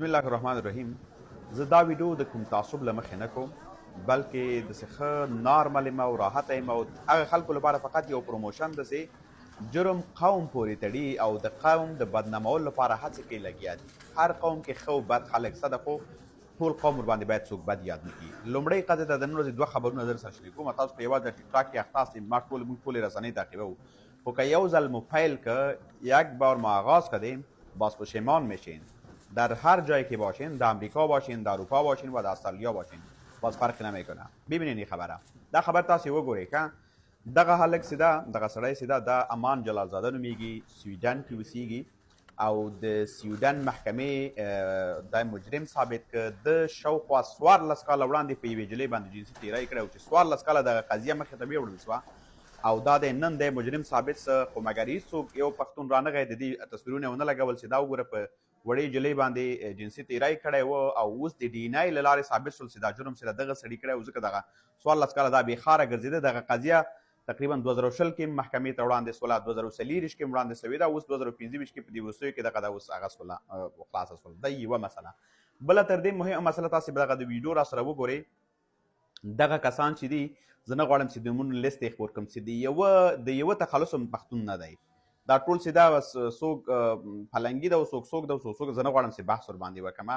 بسم الله الرحمن الرحیم. زه دا ویډیو د کوم تعصب له مخې نه کوم، بلکې داسې ښه نارمل یم او راحته یم او هغه خلکو لپاره فقط یو پروموشن داسې جرم قوم پورې تړي او د قوم د بدنامولو لپاره هڅې کوي لګیا دي. هر قوم کې ښه او بد خلک شته، خو ټول قوم ورباندې باید څوک بد یاد نه کړي. لومړۍ قضیه ته د نن ورځې دوه خبرونه در سره شریکوم. تاسو په یوازې د ټیک ټاک کې اخته هستید، موږ ټولې رسنۍ تعقیبوو، خو که یو ځل مو فیل که یک بار ما آغاز کردیم باز پشیمان میشین. در هر جایی که باشین، در امریکا باشین، در اروپا باشین و در استرالیا باشین، باز فرق نمیکنه. ببینین این خبره، دا خبر تاسو وګورئ که دغه هلک سیده دغه سړی سیده د امان جلال زاده نومیږي، سویډن کې اوسیږي او د سویډن محکمې د مجرم ثابت که د شاوخوا 14 کاله وړاندې په یوې نجلۍ باندې جنسي تیری کړی او چې 14 کاله دغه قضیه مخې ته بیوړل سوه او دا د نن د مجرم ثابت سه، خو مګر هېڅوک یو پښتون رانغی د دې تصویرونه یې ونه لګول چې دا وګوره په وړې نجلۍ باندې جنسي تیری کړی و او اوس د ډي ان اې له لارې ثابت شول چې دا جرم سره دغه سړي کړی و، ځکه دغه 14 کاله دا بېخاره ګرځېده. دغه قضیه تقریبا 2020 کې محکمې ته وړاندې سوله، 2024 کې وړاندې سوې ده، اوس 2025 کې په دې وروستیو کې دغه اوس هغه سوله خلاصه سول. دا یوه مسله. بله تر دې مهمه مسله، تاسې به دغه د ویډیو را سره وګورئ. دغه کسان چې دي، زه نه غواړم چې د نومونو لیست یې خپور کړم، چې د یوه تخلص هم پښتون نه دی. دا ټول چې دا څوک پلنګي ده او څوک ده او څوک، زه نه غواړم چې بحث ورباندې وکړم.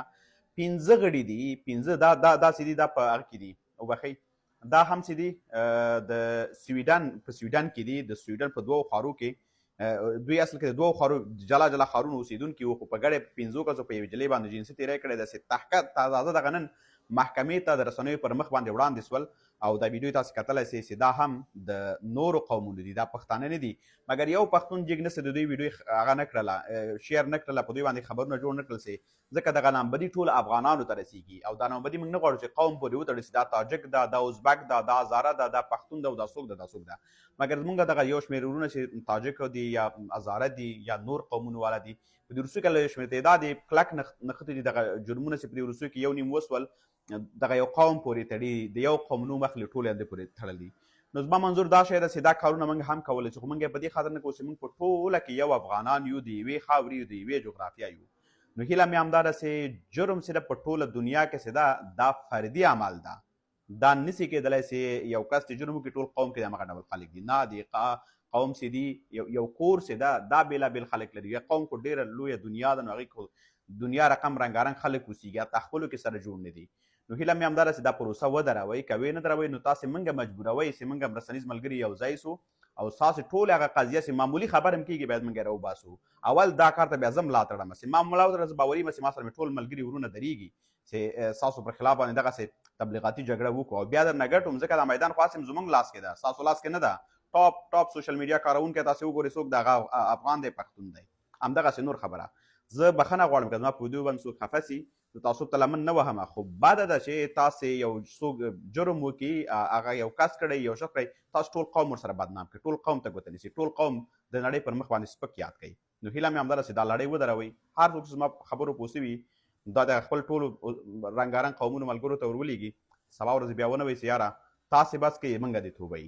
15 غړي دي، 15 دا چې دي دا په هغه کې دي، وبښئ، دا هم چې دي د سویډن په سویډن کې دي. د سویډن په دوو ښارو کې دوی اصل کې د دوو ښارو جلا جلا ښارونو اوسېدونکي وو، خو په ګډه 15 کسو په یوې نجلۍ باندې جنسي تیری کړی. داسې تحقیق تازه دغه نن محکمې ته د رسنیو پر مخ باندې وړاندې سول او دا ویډیو تاسې کتلی سئ چې دا هم د نورو قومونو دي، دا پښتانه نه دي. مګر یو پښتون جګ نسي د دوی ویډیو هغه نه کړله، شیر نه کړله، په دوی باندې خبرونه جوړ نه کړل سي، ځکه دغه نامبدي ټول افغانانو ته رسیږي او دا نامبدي موږ نه غواړو چې قوم پورې وتړو چې دا تاجک ده، دا ازبک ده، دا هزاره ده، دا پښتون ده او دا څوک ده، دا څوک ده. مګر زموږ دغه یو شمېر وروڼه چې تاجک دي یا هزاره دي یا نور قومونو والا دي، په دې وروستیو کې له شمېر تعداد یې کلک نښتي دي. دغه جرمونه چې په دې وروستیو کې یو نیم وسول دغه یو قوم پورې تړي، د یو قوم نوم اخلي، ټول یې پورې تړلي. نو زما منظور دا شی ده چې دا کارونه موږ هم کولی شو، خو موږ یې په دې خاطر نه کوو چې موږ په ټوله کې یو افغانان یو، د یوې خاورې یو، د یوې جغرافیا یو. نو هیله مې همدا ده چې جرم چې ده په ټوله دنیا کې چې ده دا فردي عمل ده، دا نسي کېدلی چې یو کس چې جرم وکړي ټول قوم کې د همغه ډول خلک دي. نه، د قوم چې دي یو کور چې ده دا بېلابېل خلک لري. یو قوم خو ډېره لویه دنیا ده، نو هغې خو دنیا رقم رنګارنګ خلک اوسېږي، حتی خپلو کې سره جوړ نه دي. نو هیله مې همدا ده چې دا پروسه ودروئ. که ویې نه دروئ نو تاسې موږ مجبوروئ چې موږ هم رسنیز ملګري یو ځای سو او ستاسې ټولې هغه قضیه چې معمولي خبر هم کېږي باید موږ یې راوباسو. اول دا کار ته بیا زه ملا تړم چې ما ملا وتړم، زه باوري یم چې ما سره مې ټول ملګري ورونه درېږي چې ستاسو پر خلاف باندې دغسې تبلیغاتي جګړه وکړو او بیا درنه ګټو، ځکه دا میدان خو هسې زموږ لاس کې ده، ستاسو لاس کې نه ده. ټاپ سوشل میډیا کاروونکی تاسې وګورئ څوک د هغه افغان دی، پښتون دی، همدغسې نور خبره. زه بخښنه غواړم که زما په ویډیو باندې څوک خفه سي، زه تعصب ته لمن نه وهمه، خو بده ده چې تاسې یو څوک جرم وکړي، هغه یو کس کړی، یو شخص کړی، تاسو ټول قوم ورسره بدنام کړئ، ټول قوم ته ګوته نیسئ، ټول قوم د نړۍ پر مخ باندې سپک یاد کوي. نو هیله مې همدا ده چې دا لړۍ ودروئ. هر څوک چې زما په خبرو پوه سوي دا د خپل ټولو رنګارنګ قومونو ملګرو ته ور ولېږي، سبا ورځ بیا ونه وایي چې یاره تاسې بس کوئ، موږ دې توبوي.